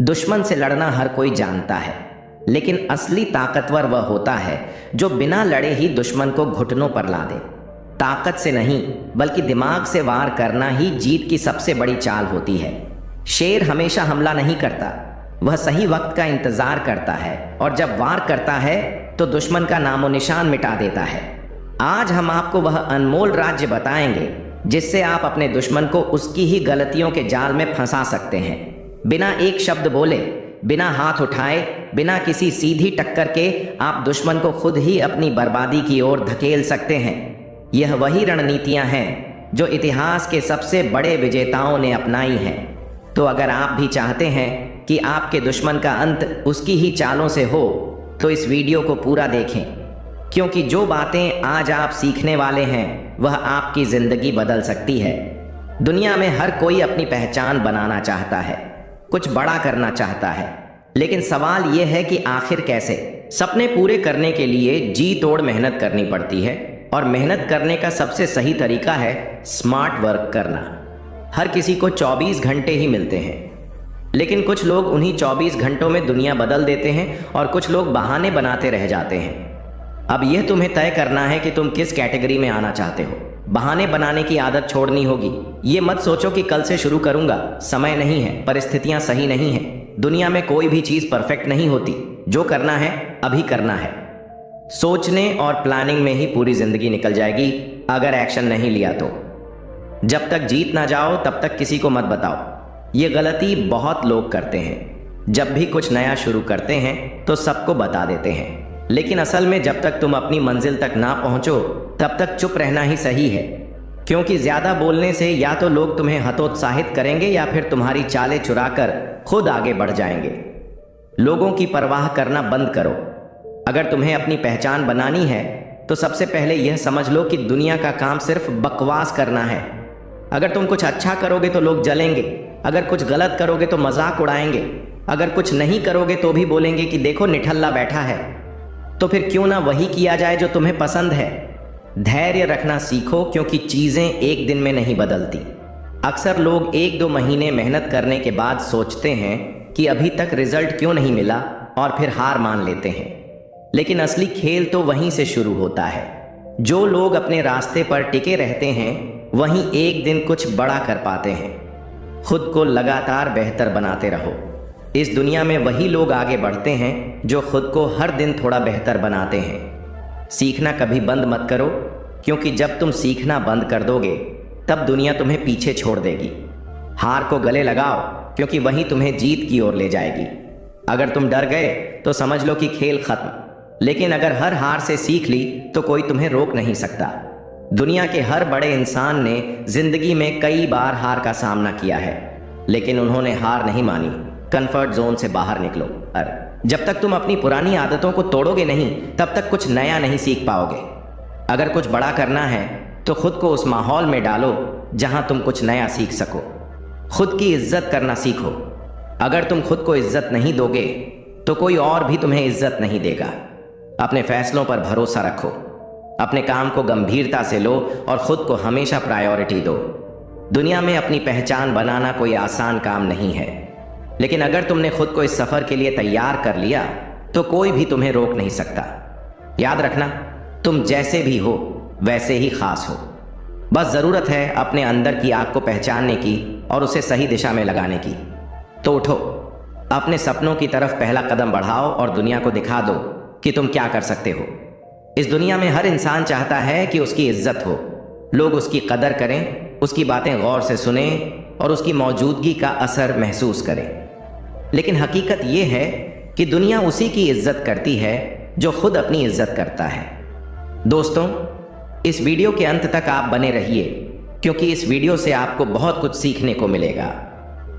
दुश्मन से लड़ना हर कोई जानता है, लेकिन असली ताकतवर वह होता है जो बिना लड़े ही दुश्मन को घुटनों पर ला दे। ताकत से नहीं बल्कि दिमाग से वार करना ही जीत की सबसे बड़ी चाल होती है। शेर हमेशा हमला नहीं करता, वह सही वक्त का इंतजार करता है और जब वार करता है तो दुश्मन का नामो निशान मिटा देता है। आज हम आपको वह अनमोल राज्य बताएंगे जिससे आप अपने दुश्मन को उसकी ही गलतियों के जाल में फंसा सकते हैं। बिना एक शब्द बोले, बिना हाथ उठाए, बिना किसी सीधी टक्कर के आप दुश्मन को खुद ही अपनी बर्बादी की ओर धकेल सकते हैं। यह वही रणनीतियां हैं जो इतिहास के सबसे बड़े विजेताओं ने अपनाई हैं। तो अगर आप भी चाहते हैं कि आपके दुश्मन का अंत उसकी ही चालों से हो तो इस वीडियो को पूरा देखें, क्योंकि जो बातें आज आप सीखने वाले हैं वह आपकी ज़िंदगी बदल सकती है। दुनिया में हर कोई अपनी पहचान बनाना चाहता है, कुछ बड़ा करना चाहता है, लेकिन सवाल यह है कि आखिर कैसे। सपने पूरे करने के लिए जी तोड़ मेहनत करनी पड़ती है और मेहनत करने का सबसे सही तरीका है स्मार्ट वर्क करना। हर किसी को 24 घंटे ही मिलते हैं, लेकिन कुछ लोग उन्हीं 24 घंटों में दुनिया बदल देते हैं और कुछ लोग बहाने बनाते रह जाते हैं। अब यह तुम्हें तय करना है कि तुम किस कैटेगरी में आना चाहते हो। बहाने बनाने की आदत छोड़नी होगी। ये मत सोचो कि कल से शुरू करूंगा, समय नहीं है, परिस्थितियां सही नहीं है। दुनिया में कोई भी चीज परफेक्ट नहीं होती। जो करना है अभी करना है। सोचने और प्लानिंग में ही पूरी जिंदगी निकल जाएगी अगर एक्शन नहीं लिया तो। जब तक जीत ना जाओ तब तक किसी को मत बताओ। ये गलती बहुत लोग करते हैं। जब भी कुछ नया शुरू करते हैं तो सबको बता देते हैं, लेकिन असल में जब तक तुम अपनी मंजिल तक ना पहुंचो तब तक चुप रहना ही सही है। क्योंकि ज्यादा बोलने से या तो लोग तुम्हें हतोत्साहित करेंगे या फिर तुम्हारी चालें चुराकर खुद आगे बढ़ जाएंगे। लोगों की परवाह करना बंद करो। अगर तुम्हें अपनी पहचान बनानी है तो सबसे पहले यह समझ लो कि दुनिया का काम सिर्फ बकवास करना है। अगर तुम कुछ अच्छा करोगे तो लोग जलेंगे, अगर कुछ गलत करोगे तो मजाक उड़ाएंगे, अगर कुछ नहीं करोगे तो भी बोलेंगे कि देखो निठल्ला बैठा है। तो फिर क्यों ना वही किया जाए जो तुम्हें पसंद है। धैर्य रखना सीखो, क्योंकि चीजें एक दिन में नहीं बदलती। अक्सर लोग 1-2 महीने मेहनत करने के बाद सोचते हैं कि अभी तक रिजल्ट क्यों नहीं मिला और फिर हार मान लेते हैं। लेकिन असली खेल तो वहीं से शुरू होता है। जो लोग अपने रास्ते पर टिके रहते हैं वहीं एक दिन कुछ बड़ा कर पाते हैं। खुद को लगातार बेहतर बनाते रहो। इस दुनिया में वही लोग आगे बढ़ते हैं जो खुद को हर दिन थोड़ा बेहतर बनाते हैं। सीखना कभी बंद मत करो, क्योंकि जब तुम सीखना बंद कर दोगे तब दुनिया तुम्हें पीछे छोड़ देगी। हार को गले लगाओ, क्योंकि वही तुम्हें जीत की ओर ले जाएगी। अगर तुम डर गए तो समझ लो कि खेल खत्म, लेकिन अगर हर हार से सीख ली तो कोई तुम्हें रोक नहीं सकता। दुनिया के हर बड़े इंसान ने जिंदगी में कई बार हार का सामना किया है, लेकिन उन्होंने हार नहीं मानी। कंफर्ट जोन से बाहर निकलो। जब तक तुम अपनी पुरानी आदतों को तोड़ोगे नहीं तब तक कुछ नया नहीं सीख पाओगे। अगर कुछ बड़ा करना है तो खुद को उस माहौल में डालो जहां तुम कुछ नया सीख सको। खुद की इज्जत करना सीखो। अगर तुम खुद को इज्जत नहीं दोगे तो कोई और भी तुम्हें इज्जत नहीं देगा। अपने फैसलों पर भरोसा रखो। अपने काम को गंभीरता से लो और खुद को हमेशा प्रायोरिटी दो। दुनिया में अपनी पहचान बनाना कोई आसान काम नहीं है, लेकिन अगर तुमने खुद को इस सफर के लिए तैयार कर लिया तो कोई भी तुम्हें रोक नहीं सकता। याद रखना, तुम जैसे भी हो वैसे ही खास हो। बस जरूरत है अपने अंदर की आग को पहचानने की और उसे सही दिशा में लगाने की। तो उठो, अपने सपनों की तरफ पहला कदम बढ़ाओ और दुनिया को दिखा दो कि तुम क्या कर सकते हो। इस दुनिया में हर इंसान चाहता है कि उसकी इज्जत हो, लोग उसकी कदर करें, उसकी बातें गौर से सुनें और उसकी मौजूदगी का असर महसूस करें। लेकिन हकीकत यह है कि दुनिया उसी की इज्जत करती है जो खुद अपनी इज्जत करता है। दोस्तों, इस वीडियो के अंत तक आप बने रहिए, क्योंकि इस वीडियो से आपको बहुत कुछ सीखने को मिलेगा।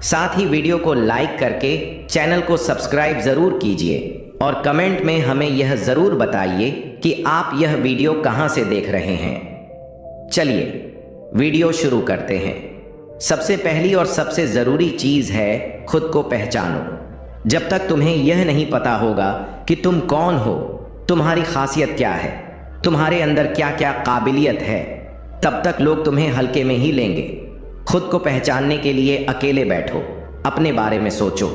साथ ही वीडियो को लाइक करके चैनल को सब्सक्राइब जरूर कीजिए और कमेंट में हमें यह जरूर बताइए कि आप यह वीडियो कहां से देख रहे हैं। चलिए वीडियो शुरू करते हैं। सबसे पहली और सबसे जरूरी चीज है खुद को पहचानो। जब तक तुम्हें यह नहीं पता होगा कि तुम कौन हो, तुम्हारी खासियत क्या है, तुम्हारे अंदर क्या क्या काबिलियत है, तब तक लोग तुम्हें हल्के में ही लेंगे। खुद को पहचानने के लिए अकेले बैठो, अपने बारे में सोचो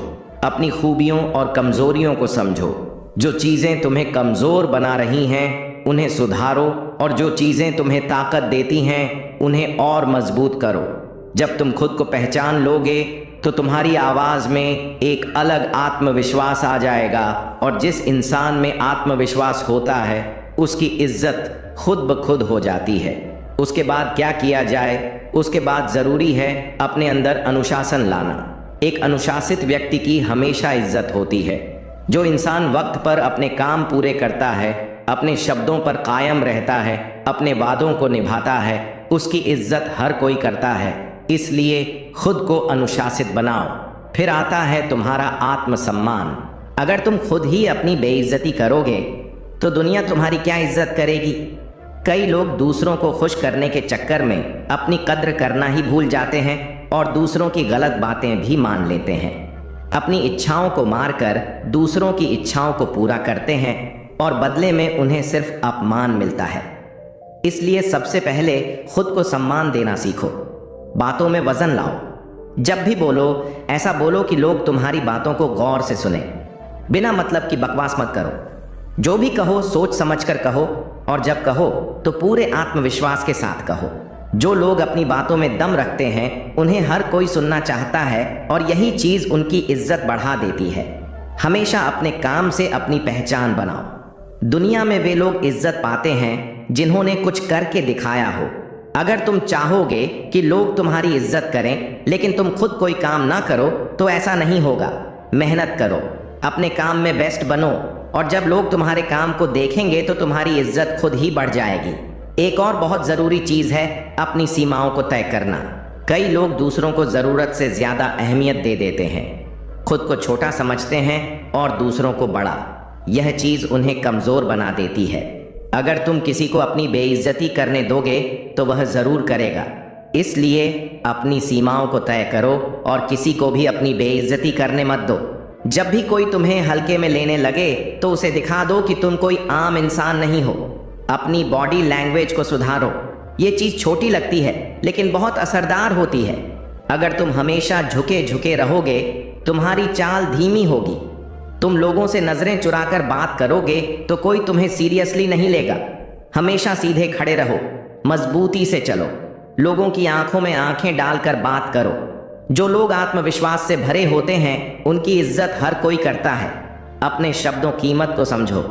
अपनी खूबियों और कमजोरियों को समझो। जो चीज़ें तुम्हें कमज़ोर बना रही हैं उन्हें सुधारो, और जो चीज़ें तुम्हें ताकत देती हैं उन्हें और मजबूत करो। जब तुम खुद को पहचान लोगे तो तुम्हारी आवाज़ में एक अलग आत्मविश्वास आ जाएगा, और जिस इंसान में आत्मविश्वास होता है उसकी इज्जत खुद ब खुद हो जाती है। उसके बाद क्या किया जाए? उसके बाद ज़रूरी है अपने अंदर अनुशासन लाना। एक अनुशासित व्यक्ति की हमेशा इज्जत होती है। जो इंसान वक्त पर अपने काम पूरे करता है, अपने शब्दों पर कायम रहता है, अपने वादों को निभाता है, उसकी इज्जत हर कोई करता है। इसलिए खुद को अनुशासित बनाओ। फिर आता है तुम्हारा आत्मसम्मान। अगर तुम खुद ही अपनी बेइज्जती करोगे तो दुनिया तुम्हारी क्या इज्जत करेगी? कई लोग दूसरों को खुश करने के चक्कर में अपनी कद्र करना ही भूल जाते हैं और दूसरों की गलत बातें भी मान लेते हैं। अपनी इच्छाओं को मारकर दूसरों की इच्छाओं को पूरा करते हैं और बदले में उन्हें सिर्फ अपमान मिलता है। इसलिए सबसे पहले खुद को सम्मान देना सीखो। बातों में वजन लाओ। जब भी बोलो ऐसा बोलो कि लोग तुम्हारी बातों को गौर से सुने। बिना मतलब की बकवास मत करो। जो भी कहो सोच समझकर कहो, और जब कहो तो पूरे आत्मविश्वास के साथ कहो। जो लोग अपनी बातों में दम रखते हैं उन्हें हर कोई सुनना चाहता है, और यही चीज़ उनकी इज्जत बढ़ा देती है। हमेशा अपने काम से अपनी पहचान बनाओ। दुनिया में वे लोग इज्जत पाते हैं जिन्होंने कुछ करके दिखाया हो। अगर तुम चाहोगे कि लोग तुम्हारी इज्जत करें लेकिन तुम खुद कोई काम ना करो तो ऐसा नहीं होगा। मेहनत करो, अपने काम में बेस्ट बनो, और जब लोग तुम्हारे काम को देखेंगे तो तुम्हारी इज्जत खुद ही बढ़ जाएगी। एक और बहुत ज़रूरी चीज़ है अपनी सीमाओं को तय करना। कई लोग दूसरों को ज़रूरत से ज़्यादा अहमियत दे देते हैं, खुद को छोटा समझते हैं और दूसरों को बड़ा। यह चीज़ उन्हें कमज़ोर बना देती है। अगर तुम किसी को अपनी बेइज्जती करने दोगे तो वह ज़रूर करेगा। इसलिए अपनी सीमाओं को तय करो और किसी को भी अपनी बेइज्जती करने मत दो। जब भी कोई तुम्हें हल्के में लेने लगे तो उसे दिखा दो कि तुम कोई आम इंसान नहीं हो। अपनी बॉडी लैंग्वेज को सुधारो। ये चीज़ छोटी लगती है लेकिन बहुत असरदार होती है। अगर तुम हमेशा झुके झुके रहोगे तुम्हारी चाल धीमी होगी। तुम लोगों से नज़रें चुराकर बात करोगे तो कोई तुम्हें सीरियसली नहीं लेगा। हमेशा सीधे खड़े रहो, मजबूती से चलो, लोगों की आंखों में आंखें डालकर बात करो। जो लोग आत्मविश्वास से भरे होते हैं उनकी इज्जत हर कोई करता है। अपने शब्दों कीमत को समझो।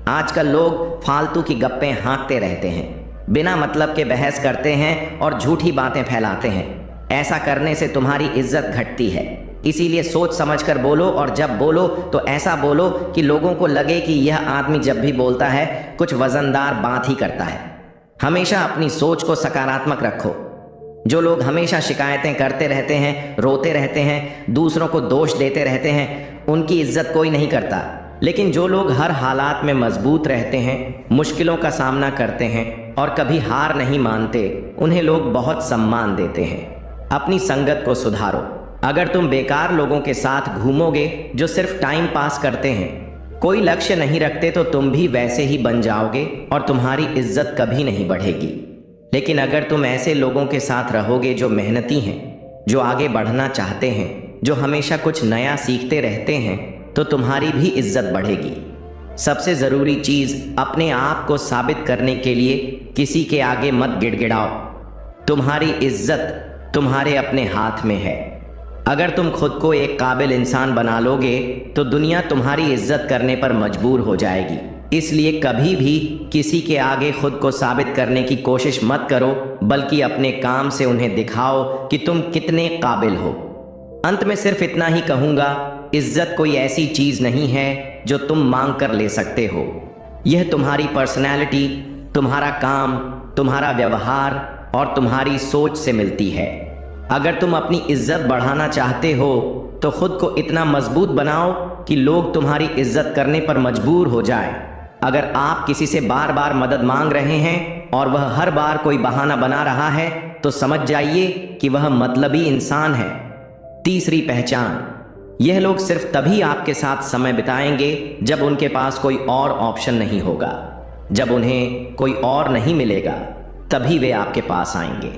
आजकल लोग फालतू की गप्पें हाँकते रहते हैं, बिना मतलब के बहस करते हैं और झूठी बातें फैलाते हैं। ऐसा करने से तुम्हारी इज्जत घटती है। इसीलिए सोच समझकर बोलो, और जब बोलो तो ऐसा बोलो कि लोगों को लगे कि यह आदमी जब भी बोलता है कुछ वजनदार बात ही करता है। हमेशा अपनी सोच को सकारात्मक रखो। जो लोग हमेशा शिकायतें करते रहते हैं, रोते रहते हैं, दूसरों को दोष देते रहते हैं, उनकी इज्जत कोई नहीं करता। लेकिन जो लोग हर हालात में मजबूत रहते हैं, मुश्किलों का सामना करते हैं और कभी हार नहीं मानते, उन्हें लोग बहुत सम्मान देते हैं। अपनी संगत को सुधारो। अगर तुम बेकार लोगों के साथ घूमोगे जो सिर्फ टाइम पास करते हैं, कोई लक्ष्य नहीं रखते, तो तुम भी वैसे ही बन जाओगे और तुम्हारी इज्जत कभी नहीं बढ़ेगी। लेकिन अगर तुम ऐसे लोगों के साथ रहोगे जो मेहनती हैं, जो आगे बढ़ना चाहते हैं, जो हमेशा कुछ नया सीखते रहते हैं, तो तुम्हारी भी इज्जत बढ़ेगी। सबसे ज़रूरी चीज़, अपने आप को साबित करने के लिए किसी के आगे मत गिड़गिड़ाओ। तुम्हारी इज्जत तुम्हारे अपने हाथ में है। अगर तुम खुद को एक काबिल इंसान बना लोगे तो दुनिया तुम्हारी इज्जत करने पर मजबूर हो जाएगी। इसलिए कभी भी किसी के आगे खुद को साबित करने की कोशिश मत करो, बल्कि अपने काम से उन्हें दिखाओ कि तुम कितने काबिल हो। अंत में सिर्फ इतना ही कहूँगा, इज्जत कोई ऐसी चीज़ नहीं है जो तुम मांग कर ले सकते हो। यह तुम्हारी पर्सनैलिटी, तुम्हारा काम, तुम्हारा व्यवहार और तुम्हारी सोच से मिलती है। अगर तुम अपनी इज्जत बढ़ाना चाहते हो तो खुद को इतना मजबूत बनाओ कि लोग तुम्हारी इज्जत करने पर मजबूर हो जाएं। अगर आप किसी से बार बार मदद मांग रहे हैं और वह हर बार कोई बहाना बना रहा है, तो समझ जाइए कि वह मतलबी इंसान है। तीसरी पहचान, यह लोग सिर्फ तभी आपके साथ समय बिताएंगे जब उनके पास कोई और ऑप्शन नहीं होगा। जब उन्हें कोई और नहीं मिलेगा तभी वे आपके पास आएंगे।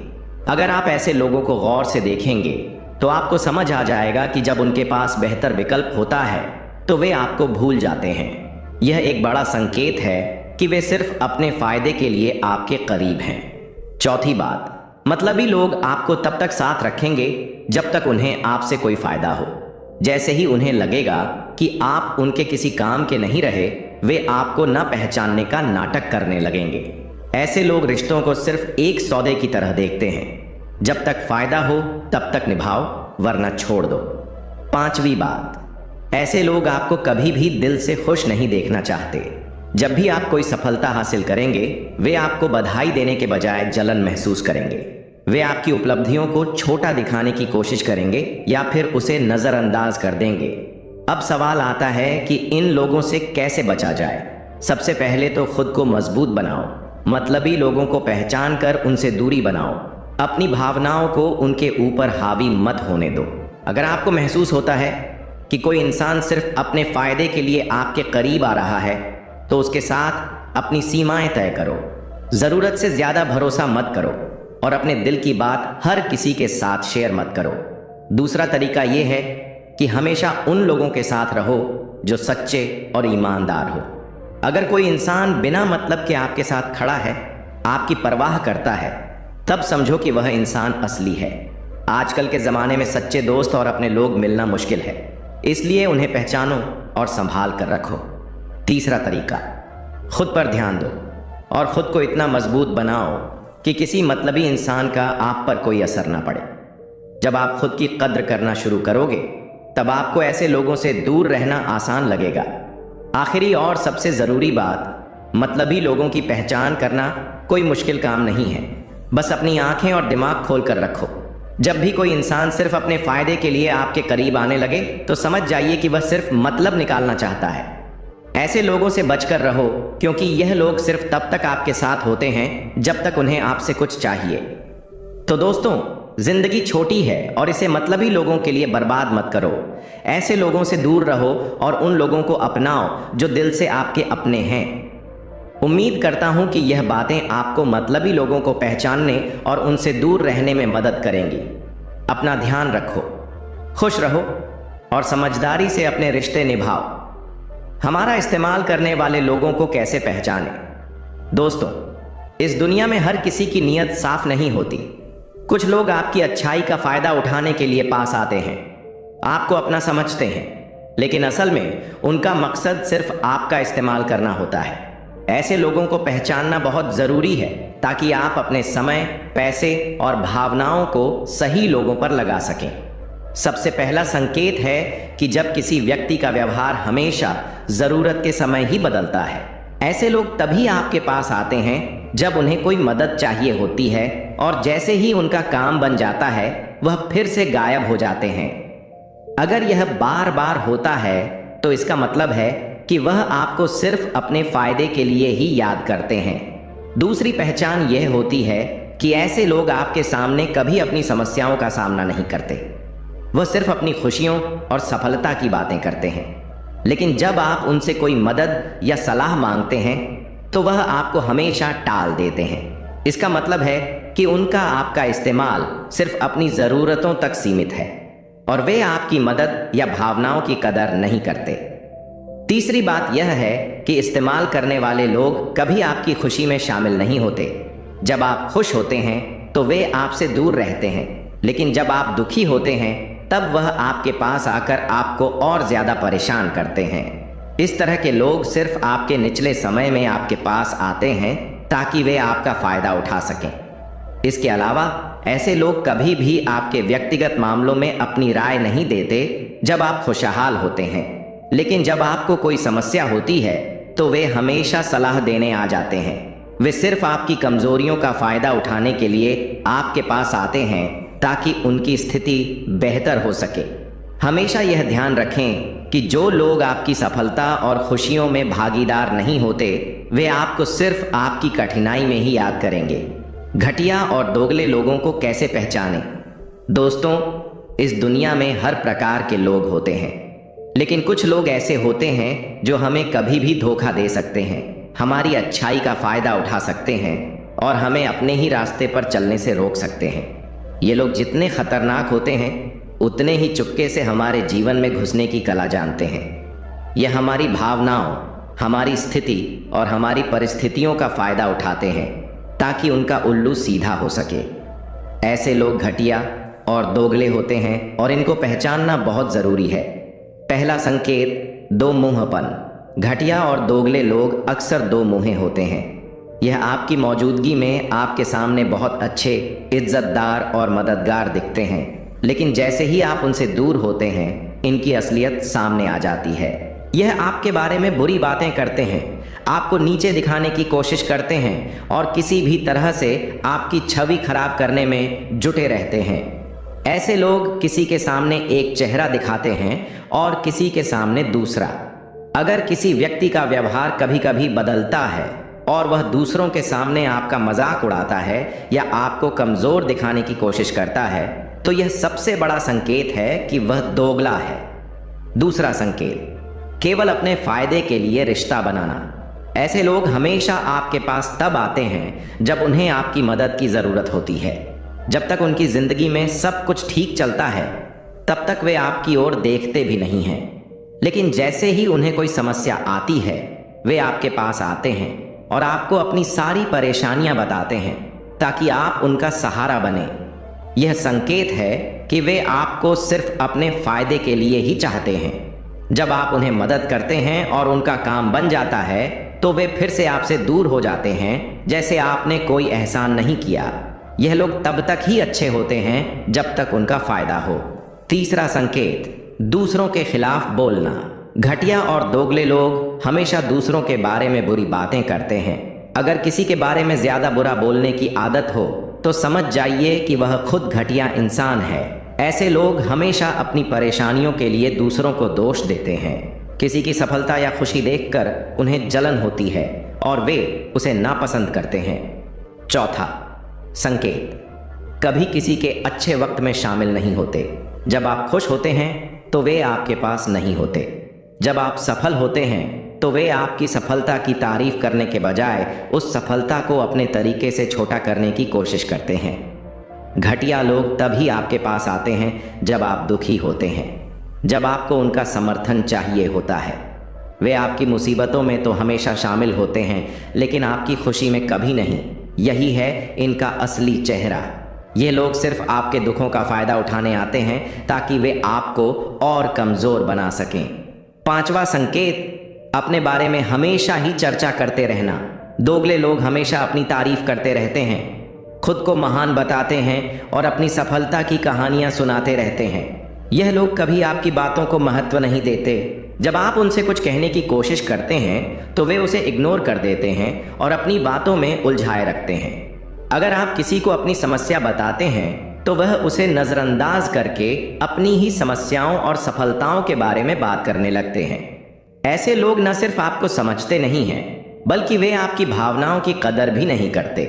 अगर आप ऐसे लोगों को गौर से देखेंगे तो आपको समझ आ जाएगा कि जब उनके पास बेहतर विकल्प होता है तो वे आपको भूल जाते हैं। यह एक बड़ा संकेत है कि वे सिर्फ अपने फायदे के लिए आपके करीब हैं। चौथी बात, मतलबी लोग आपको तब तक साथ रखेंगे जब तक उन्हें आपसे कोई फायदा हो। जैसे ही उन्हें लगेगा कि आप उनके किसी काम के नहीं रहे, वे आपको न पहचानने का नाटक करने लगेंगे। ऐसे लोग रिश्तों को सिर्फ एक सौदे की तरह देखते हैं। जब तक फायदा हो तब तक निभाओ, वरना छोड़ दो। पांचवी बात, ऐसे लोग आपको कभी भी दिल से खुश नहीं देखना चाहते। जब भी आप कोई सफलता हासिल करेंगे, वे आपको बधाई देने के बजाय जलन महसूस करेंगे। वे आपकी उपलब्धियों को छोटा दिखाने की कोशिश करेंगे या फिर उसे नज़रअंदाज कर देंगे। अब सवाल आता है कि इन लोगों से कैसे बचा जाए। सबसे पहले तो खुद को मजबूत बनाओ। मतलबी लोगों को पहचान कर उनसे दूरी बनाओ। अपनी भावनाओं को उनके ऊपर हावी मत होने दो। अगर आपको महसूस होता है कि कोई इंसान सिर्फ अपने फायदे के लिए आपके करीब आ रहा है, तो उसके साथ अपनी सीमाएं तय करो। ज़रूरत से ज़्यादा भरोसा मत करो और अपने दिल की बात हर किसी के साथ शेयर मत करो। दूसरा तरीका यह है कि हमेशा उन लोगों के साथ रहो जो सच्चे और ईमानदार हो। अगर कोई इंसान बिना मतलब के आपके साथ खड़ा है, आपकी परवाह करता है, तब समझो कि वह इंसान असली है। आजकल के ज़माने में सच्चे दोस्त और अपने लोग मिलना मुश्किल है, इसलिए उन्हें पहचानो और संभाल कर रखो। तीसरा तरीका, खुद पर ध्यान दो और खुद को इतना मजबूत बनाओ कि किसी मतलबी इंसान का आप पर कोई असर ना पड़े। जब आप खुद की कद्र करना शुरू करोगे, तब आपको ऐसे लोगों से दूर रहना आसान लगेगा। आखिरी और सबसे ज़रूरी बात, मतलबी लोगों की पहचान करना कोई मुश्किल काम नहीं है। बस अपनी आंखें और दिमाग खोल कर रखो। जब भी कोई इंसान सिर्फ अपने फ़ायदे के लिए आपके करीब आने लगे, तो समझ जाइए कि वह सिर्फ मतलब निकालना चाहता है। ऐसे लोगों से बचकर रहो, क्योंकि यह लोग सिर्फ तब तक आपके साथ होते हैं जब तक उन्हें आपसे कुछ चाहिए। तो दोस्तों, जिंदगी छोटी है और इसे मतलबी लोगों के लिए बर्बाद मत करो। ऐसे लोगों से दूर रहो और उन लोगों को अपनाओ जो दिल से आपके अपने हैं। उम्मीद करता हूं कि यह बातें आपको मतलबी लोगों को पहचानने और उनसे दूर रहने में मदद करेंगी। अपना ध्यान रखो, खुश रहो और समझदारी से अपने रिश्ते निभाओ। हमारा इस्तेमाल करने वाले लोगों को कैसे पहचानें? दोस्तों, इस दुनिया में हर किसी की नीयत साफ नहीं होती। कुछ लोग आपकी अच्छाई का फायदा उठाने के लिए पास आते हैं, आपको अपना समझते हैं, लेकिन असल में उनका मकसद सिर्फ आपका इस्तेमाल करना होता है। ऐसे लोगों को पहचानना बहुत ज़रूरी है ताकि आप अपने समय, पैसे और भावनाओं को सही लोगों पर लगा सकें। सबसे पहला संकेत है कि जब किसी व्यक्ति का व्यवहार हमेशा ज़रूरत के समय ही बदलता है। ऐसे लोग तभी आपके पास आते हैं जब उन्हें कोई मदद चाहिए होती है, और जैसे ही उनका काम बन जाता है वह फिर से गायब हो जाते हैं। अगर यह बार बार होता है तो इसका मतलब है कि वह आपको सिर्फ अपने फायदे के लिए ही याद करते हैं। दूसरी पहचान यह होती है कि ऐसे लोग आपके सामने कभी अपनी समस्याओं का सामना नहीं करते। वह सिर्फ अपनी खुशियों और सफलता की बातें करते हैं। लेकिन जब आप उनसे कोई मदद या सलाह मांगते हैं तो वह आपको हमेशा टाल देते हैं। इसका मतलब है कि उनका आपका इस्तेमाल सिर्फ अपनी ज़रूरतों तक सीमित है और वे आपकी मदद या भावनाओं की कदर नहीं करते। तीसरी बात यह है कि इस्तेमाल करने वाले लोग कभी आपकी खुशी में शामिल नहीं होते। जब आप खुश होते हैं तो वे आपसे दूर रहते हैं, लेकिन जब आप दुखी होते हैं तब वह आपके पास आकर आपको और ज़्यादा परेशान करते हैं। इस तरह के लोग सिर्फ आपके निचले समय में आपके पास आते हैं ताकि वे आपका फ़ायदा उठा सकें। इसके अलावा ऐसे लोग कभी भी आपके व्यक्तिगत मामलों में अपनी राय नहीं देते जब आप खुशहाल होते हैं, लेकिन जब आपको कोई समस्या होती है तो वे हमेशा सलाह देने आ जाते हैं। वे सिर्फ आपकी कमजोरियों का फ़ायदा उठाने के लिए आपके पास आते हैं ताकि उनकी स्थिति बेहतर हो सके। हमेशा यह ध्यान रखें कि जो लोग आपकी सफलता और खुशियों में भागीदार नहीं होते, वे आपको सिर्फ आपकी कठिनाई में ही याद करेंगे। घटिया और दोगले लोगों को कैसे पहचानें? दोस्तों, इस दुनिया में हर प्रकार के लोग होते हैं, लेकिन कुछ लोग ऐसे होते हैं जो हमें कभी भी धोखा दे सकते हैं, हमारी अच्छाई का फ़ायदा उठा सकते हैं और हमें अपने ही रास्ते पर चलने से रोक सकते हैं। ये लोग जितने खतरनाक होते हैं, उतने ही चुपके से हमारे जीवन में घुसने की कला जानते हैं। यह हमारी भावनाओं, हमारी स्थिति और हमारी परिस्थितियों का फायदा उठाते हैं ताकि उनका उल्लू सीधा हो सके। ऐसे लोग घटिया और दोगले होते हैं और इनको पहचानना बहुत ज़रूरी है। पहला संकेत, दो मुंहपन। घटिया और दोगले लोग अक्सर दो मुंहे होते हैं। यह आपकी मौजूदगी में आपके सामने बहुत अच्छे, इज्जतदार और मददगार दिखते हैं, लेकिन जैसे ही आप उनसे दूर होते हैं इनकी असलियत सामने आ जाती है। यह आपके बारे में बुरी बातें करते हैं, आपको नीचे दिखाने की कोशिश करते हैं और किसी भी तरह से आपकी छवि खराब करने में जुटे रहते हैं। ऐसे लोग किसी के सामने एक चेहरा दिखाते हैं और किसी के सामने दूसरा। अगर किसी व्यक्ति का व्यवहार कभी कभी बदलता है और वह दूसरों के सामने आपका मजाक उड़ाता है या आपको कमज़ोर दिखाने की कोशिश करता है, तो यह सबसे बड़ा संकेत है कि वह दोगला है। दूसरा संकेत, केवल अपने फायदे के लिए रिश्ता बनाना। ऐसे लोग हमेशा आपके पास तब आते हैं जब उन्हें आपकी मदद की ज़रूरत होती है। जब तक उनकी ज़िंदगी में सब कुछ ठीक चलता है तब तक वे आपकी ओर देखते भी नहीं हैं, लेकिन जैसे ही उन्हें कोई समस्या आती है वे आपके पास आते हैं और आपको अपनी सारी परेशानियां बताते हैं ताकि आप उनका सहारा बने। यह संकेत है कि वे आपको सिर्फ अपने फ़ायदे के लिए ही चाहते हैं। जब आप उन्हें मदद करते हैं और उनका काम बन जाता है तो वे फिर से आपसे दूर हो जाते हैं, जैसे आपने कोई एहसान नहीं किया। यह लोग तब तक ही अच्छे होते हैं जब तक उनका फ़ायदा हो। तीसरा संकेत, दूसरों के खिलाफ बोलना। घटिया और दोगले लोग हमेशा दूसरों के बारे में बुरी बातें करते हैं। अगर किसी के बारे में ज़्यादा बुरा बोलने की आदत हो तो समझ जाइए कि वह खुद घटिया इंसान है। ऐसे लोग हमेशा अपनी परेशानियों के लिए दूसरों को दोष देते हैं। किसी की सफलता या खुशी देखकर उन्हें जलन होती है और वे उसे नापसंद करते हैं। चौथा संकेत, कभी किसी के अच्छे वक्त में शामिल नहीं होते। जब आप खुश होते हैं तो वे आपके पास नहीं होते। जब आप सफल होते हैं तो वे आपकी सफलता की तारीफ करने के बजाय उस सफलता को अपने तरीके से छोटा करने की कोशिश करते हैं। घटिया लोग तभी आपके पास आते हैं जब आप दुखी होते हैं, जब आपको उनका समर्थन चाहिए होता है। वे आपकी मुसीबतों में तो हमेशा शामिल होते हैं लेकिन आपकी खुशी में कभी नहीं। यही है इनका असली चेहरा। ये लोग सिर्फ आपके दुखों का फ़ायदा उठाने आते हैं ताकि वे आपको और कमज़ोर बना सकें। पांचवा संकेत, अपने बारे में हमेशा ही चर्चा करते रहना। दोगले लोग हमेशा अपनी तारीफ करते रहते हैं, खुद को महान बताते हैं और अपनी सफलता की कहानियां सुनाते रहते हैं। यह लोग कभी आपकी बातों को महत्व नहीं देते। जब आप उनसे कुछ कहने की कोशिश करते हैं तो वे उसे इग्नोर कर देते हैं और अपनी बातों में उलझाए रखते हैं। अगर आप किसी को अपनी समस्या बताते हैं तो वह उसे नज़रअंदाज करके अपनी ही समस्याओं और सफलताओं के बारे में बात करने लगते हैं। ऐसे लोग न सिर्फ आपको समझते नहीं हैं बल्कि वे आपकी भावनाओं की कदर भी नहीं करते।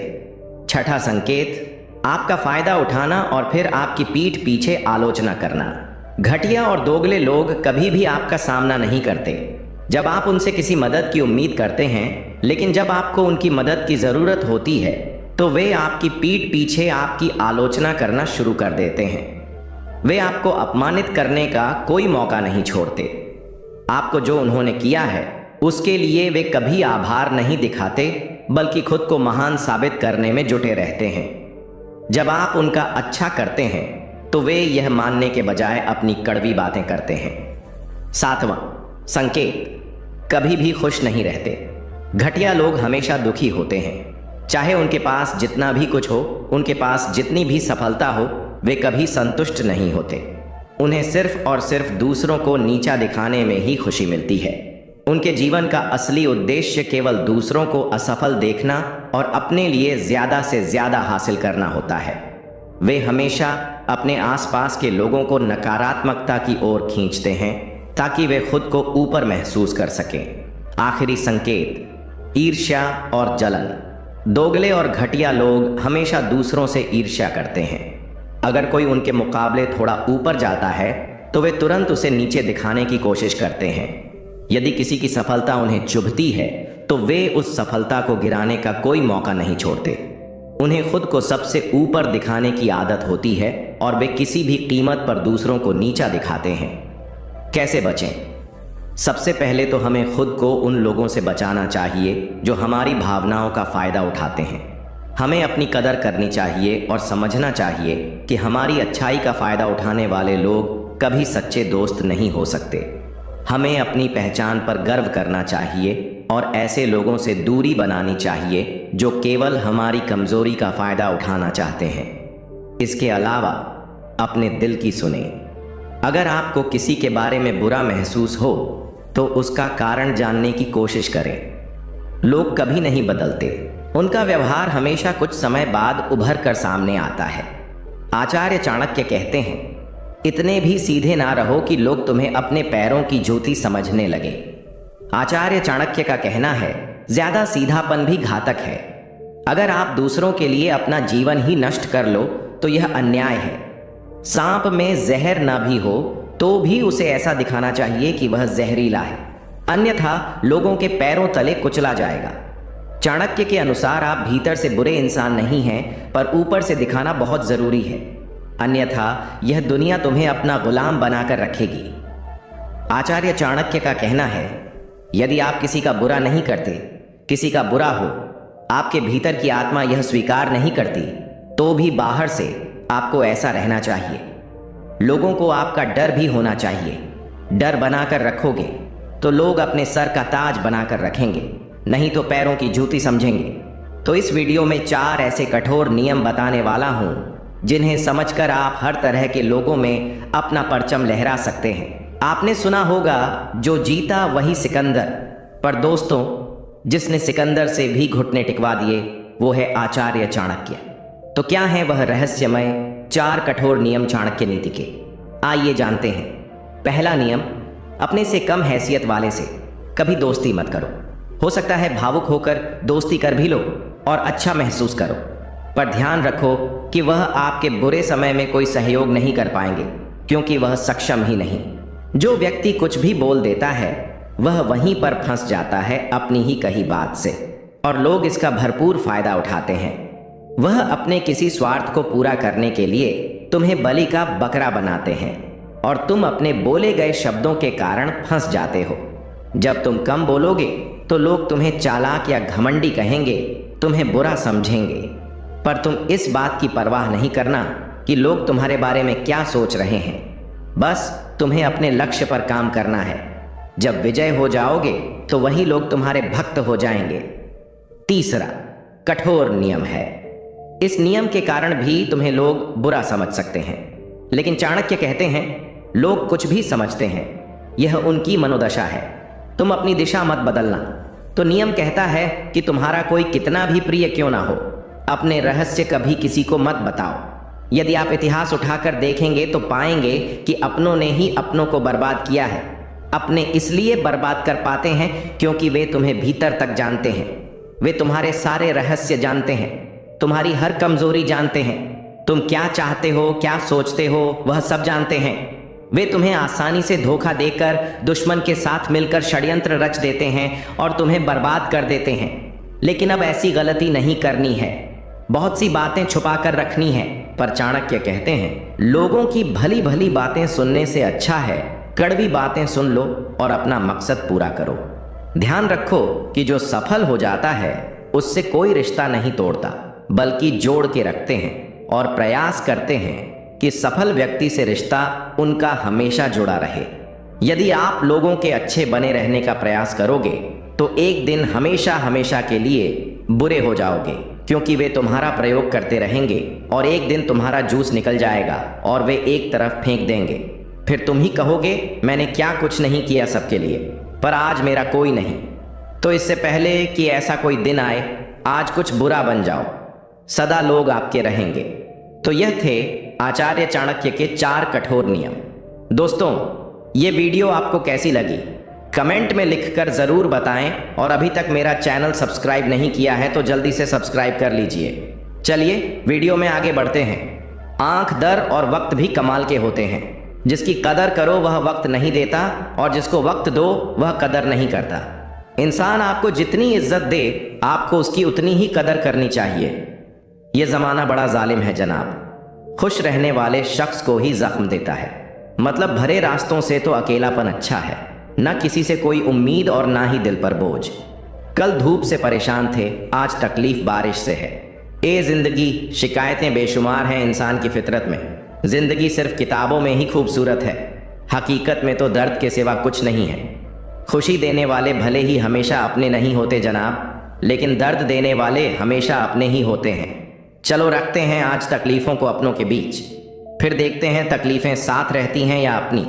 छठा संकेत, आपका फ़ायदा उठाना और फिर आपकी पीठ पीछे आलोचना करना। घटिया और दोगले लोग कभी भी आपका सामना नहीं करते। जब आप उनसे किसी मदद की उम्मीद करते हैं, लेकिन जब आपको उनकी मदद की ज़रूरत होती है तो वे आपकी पीठ पीछे आपकी आलोचना करना शुरू कर देते हैं। वे आपको अपमानित करने का कोई मौका नहीं छोड़ते। आपको जो उन्होंने किया है उसके लिए वे कभी आभार नहीं दिखाते बल्कि खुद को महान साबित करने में जुटे रहते हैं। जब आप उनका अच्छा करते हैं तो वे यह मानने के बजाय अपनी कड़वी बातें करते हैं। सातवां संकेत, कभी भी खुश नहीं रहते। घटिया लोग हमेशा दुखी होते हैं। चाहे उनके पास जितना भी कुछ हो, उनके पास जितनी भी सफलता हो, वे कभी संतुष्ट नहीं होते। उन्हें सिर्फ और सिर्फ दूसरों को नीचा दिखाने में ही खुशी मिलती है। उनके जीवन का असली उद्देश्य केवल दूसरों को असफल देखना और अपने लिए ज़्यादा से ज़्यादा हासिल करना होता है। वे हमेशा अपने आसपास के लोगों को नकारात्मकता की ओर खींचते हैं ताकि वे खुद को ऊपर महसूस कर सकें। आखिरी संकेत, ईर्ष्या और जलन। दोगले और घटिया लोग हमेशा दूसरों से ईर्ष्या करते हैं। अगर कोई उनके मुकाबले थोड़ा ऊपर जाता है तो वे तुरंत उसे नीचे दिखाने की कोशिश करते हैं। यदि किसी की सफलता उन्हें चुभती है तो वे उस सफलता को गिराने का कोई मौका नहीं छोड़ते। उन्हें खुद को सबसे ऊपर दिखाने की आदत होती है और वे किसी भी कीमत पर दूसरों को नीचा दिखाते हैं। कैसे बचें? सबसे पहले तो हमें खुद को उन लोगों से बचाना चाहिए जो हमारी भावनाओं का फायदा उठाते हैं। हमें अपनी कदर करनी चाहिए और समझना चाहिए कि हमारी अच्छाई का फायदा उठाने वाले लोग कभी सच्चे दोस्त नहीं हो सकते। हमें अपनी पहचान पर गर्व करना चाहिए और ऐसे लोगों से दूरी बनानी चाहिए जो केवल हमारी कमजोरी का फायदा उठाना चाहते हैं। इसके अलावा अपने दिल की सुने। अगर आपको किसी के बारे में बुरा महसूस हो तो उसका कारण जानने की कोशिश करें। लोग कभी नहीं बदलते, उनका व्यवहार हमेशा कुछ समय बाद उभर कर सामने आता है। आचार्य चाणक्य कहते हैं, इतने भी सीधे ना रहो कि लोग तुम्हें अपने पैरों की जूती समझने लगे। आचार्य चाणक्य का कहना है, ज्यादा सीधापन भी घातक है। अगर आप दूसरों के लिए अपना जीवन ही नष्ट कर लो तो यह अन्याय है। सांप में जहर ना भी हो तो भी उसे ऐसा दिखाना चाहिए कि वह जहरीला है, अन्यथा लोगों के पैरों तले कुचला जाएगा। चाणक्य के अनुसार आप भीतर से बुरे इंसान नहीं हैं, पर ऊपर से दिखाना बहुत जरूरी है, अन्यथा यह दुनिया तुम्हें अपना गुलाम बनाकर रखेगी। आचार्य चाणक्य का कहना है, यदि आप किसी का बुरा नहीं करते, किसी का बुरा हो, आपके भीतर की आत्मा यह स्वीकार नहीं करती, तो भी बाहर से आपको ऐसा रहना चाहिए। लोगों को आपका डर भी होना चाहिए। डर बनाकर रखोगे तो लोग अपने सर का ताज बनाकर रखेंगे, नहीं तो पैरों की जूती समझेंगे। तो इस वीडियो में 4 ऐसे कठोर नियम बताने वाला हूं जिन्हें समझकर आप हर तरह के लोगों में अपना परचम लहरा सकते हैं। आपने सुना होगा, जो जीता वही सिकंदर, पर दोस्तों जिसने सिकंदर से भी घुटने टिकवा दिए वो है आचार्य चाणक्य। तो क्या है वह रहस्यमय 4 कठोर नियम चाणक्य नीति के? आइए जानते हैं। पहला नियम, अपने से कम हैसियत वाले से कभी दोस्ती मत करो। हो सकता है भावुक होकर दोस्ती कर भी लो और अच्छा महसूस करो, पर ध्यान रखो कि वह आपके बुरे समय में कोई सहयोग नहीं कर पाएंगे, क्योंकि वह सक्षम ही नहीं। जो व्यक्ति कुछ भी बोल देता है वह वहीं पर फंस जाता है अपनी ही कही बात से, और लोग इसका भरपूर फायदा उठाते हैं। वह अपने किसी स्वार्थ को पूरा करने के लिए तुम्हें बलि का बकरा बनाते हैं और तुम अपने बोले गए शब्दों के कारण फंस जाते हो। जब तुम कम बोलोगे तो लोग तुम्हें चालाक या घमंडी कहेंगे, तुम्हें बुरा समझेंगे, पर तुम इस बात की परवाह नहीं करना कि लोग तुम्हारे बारे में क्या सोच रहे हैं। बस तुम्हें अपने लक्ष्य पर काम करना है। जब विजय हो जाओगे तो वही लोग तुम्हारे भक्त हो जाएंगे। तीसरा कठोर नियम है। इस नियम के कारण भी तुम्हें लोग बुरा समझ सकते हैं, लेकिन चाणक्य कहते हैं, लोग कुछ भी समझते हैं, यह उनकी मनोदशा है। तुम अपनी दिशा मत बदलना। तो नियम कहता है कि तुम्हारा कोई कितना भी प्रिय क्यों ना हो, अपने रहस्य कभी किसी को मत बताओ। यदि आप इतिहास उठाकर देखेंगे तो पाएंगे कि अपनों ने ही अपनों को बर्बाद किया है। अपने इसलिए बर्बाद कर पाते हैं क्योंकि वे तुम्हें भीतर तक जानते हैं। वे तुम्हारे सारे रहस्य जानते हैं, तुम्हारी हर कमजोरी जानते हैं। तुम क्या चाहते हो, क्या सोचते हो, वह सब जानते हैं। वे तुम्हें आसानी से धोखा देकर दुश्मन के साथ मिलकर षड्यंत्र रच देते हैं और तुम्हें बर्बाद कर देते हैं। लेकिन अब ऐसी गलती नहीं करनी है। बहुत सी बातें छुपा कर रखनी है, पर चाणक्य कहते हैं, लोगों की भली भली बातें सुनने से अच्छा है कड़वी बातें सुन लो और अपना मकसद पूरा करो। ध्यान रखो कि जो सफल हो जाता है उससे कोई रिश्ता नहीं तोड़ता, बल्कि जोड़ के रखते हैं और प्रयास करते हैं कि सफल व्यक्ति से रिश्ता उनका हमेशा जुड़ा रहे। यदि आप लोगों के अच्छे बने रहने का प्रयास करोगे तो एक दिन हमेशा हमेशा के लिए बुरे हो जाओगे, क्योंकि वे तुम्हारा प्रयोग करते रहेंगे और एक दिन तुम्हारा जूस निकल जाएगा और वे एक तरफ फेंक देंगे। फिर तुम ही कहोगे, मैंने क्या कुछ नहीं किया सबके लिए, पर आज मेरा कोई नहीं। तो इससे पहले कि ऐसा कोई दिन आए, आज कुछ बुरा बन जाओ, सदा लोग आपके रहेंगे। तो यह थे आचार्य चाणक्य के 4 कठोर नियम। दोस्तों, ये वीडियो आपको कैसी लगी कमेंट में लिखकर ज़रूर बताएं, और अभी तक मेरा चैनल सब्सक्राइब नहीं किया है तो जल्दी से सब्सक्राइब कर लीजिए। चलिए वीडियो में आगे बढ़ते हैं। आंख दर और वक्त भी कमाल के होते हैं। जिसकी कदर करो वह वक्त नहीं देता, और जिसको वक्त दो वह कदर नहीं करता। इंसान आपको जितनी इज्जत दे आपको उसकी उतनी ही कदर करनी चाहिए। ये ज़माना बड़ा जालिम है जनाब। खुश रहने वाले शख्स को ही जख्म देता है। मतलब भरे रास्तों से तो अकेलापन अच्छा है, ना किसी से कोई उम्मीद और ना ही दिल पर बोझ। कल धूप से परेशान थे, आज तकलीफ बारिश से है। ए जिंदगी, शिकायतें बेशुमार हैं इंसान की फितरत में। जिंदगी सिर्फ किताबों में ही खूबसूरत है, हकीकत में तो दर्द के सिवा कुछ नहीं है। खुशी देने वाले भले ही हमेशा अपने नहीं होते जनाब, लेकिन दर्द देने वाले हमेशा अपने ही होते हैं। चलो रखते हैं आज तकलीफ़ों को अपनों के बीच, फिर देखते हैं तकलीफ़ें साथ रहती हैं या अपनी।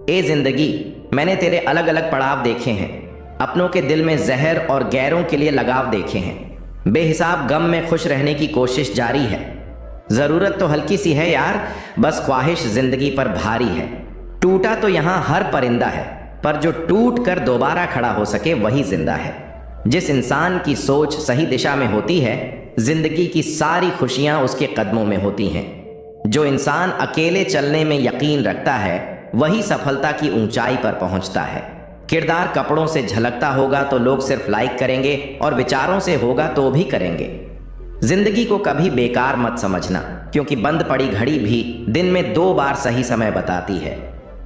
ए जिंदगी, मैंने तेरे अलग अलग पड़ाव देखे हैं, अपनों के दिल में जहर और गैरों के लिए लगाव देखे हैं। बेहिसाब गम में खुश रहने की कोशिश जारी है। ज़रूरत तो हल्की सी है यार, बस ख्वाहिश जिंदगी पर भारी है। टूटा तो यहाँ हर परिंदा है, पर जो टूट कर दोबारा खड़ा हो सके वही जिंदा है। जिस इंसान की सोच सही दिशा में होती है, जिंदगी की सारी खुशियाँ उसके कदमों में होती हैं। जो इंसान अकेले चलने में यकीन रखता है, वही सफलता की ऊंचाई पर पहुंचता है। किरदार कपड़ों से झलकता होगा तो लोग सिर्फ लाइक करेंगे, और विचारों से होगा तो भी करेंगे। जिंदगी को कभी बेकार मत समझना, क्योंकि बंद पड़ी घड़ी भी दिन में 2 बार सही समय बताती है।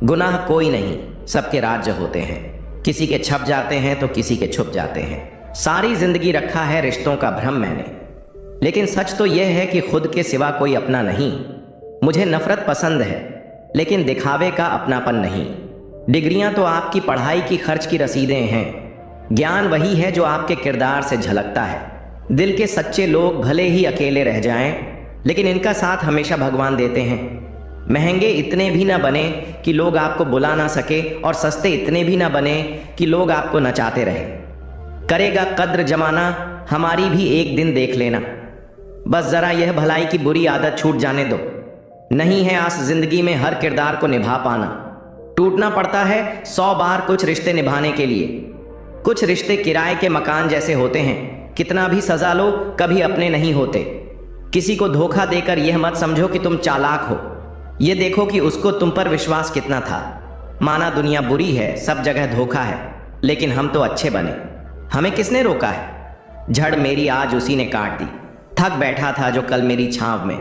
गुनाह कोई नहीं, सबके राज्य होते हैं। किसी के छप जाते हैं तो किसी के छुप जाते हैं। सारी जिंदगी रखा है रिश्तों का भ्रम मैंने, लेकिन सच तो यह है कि खुद के सिवा कोई अपना नहीं। मुझे नफरत पसंद है, लेकिन दिखावे का अपनापन नहीं। डिग्रियां तो आपकी पढ़ाई की खर्च की रसीदें हैं, ज्ञान वही है जो आपके किरदार से झलकता है। दिल के सच्चे लोग भले ही अकेले रह जाएं, लेकिन इनका साथ हमेशा भगवान देते हैं। महंगे इतने भी ना बने कि लोग आपको बुला ना सके, और सस्ते इतने भी ना बने कि लोग आपको नचाते रहे। करेगा कद्र जमाना, हमारी भी एक दिन देख लेना। बस जरा यह भलाई की बुरी आदत छूट जाने दो। नहीं है आस जिंदगी में हर किरदार को निभा पाना। टूटना पड़ता है 100 बार कुछ रिश्ते निभाने के लिए। कुछ रिश्ते किराए के मकान जैसे होते हैं, कितना भी सजा लो कभी अपने नहीं होते। किसी को धोखा देकर यह मत समझो कि तुम चालाक हो, यह देखो कि उसको तुम पर विश्वास कितना था। माना दुनिया बुरी है, सब जगह धोखा है, लेकिन हम तो अच्छे बने। हमें किसने रोका है? झड़ मेरी आज उसी ने काट दी। थक बैठा था जो कल मेरी छांव में।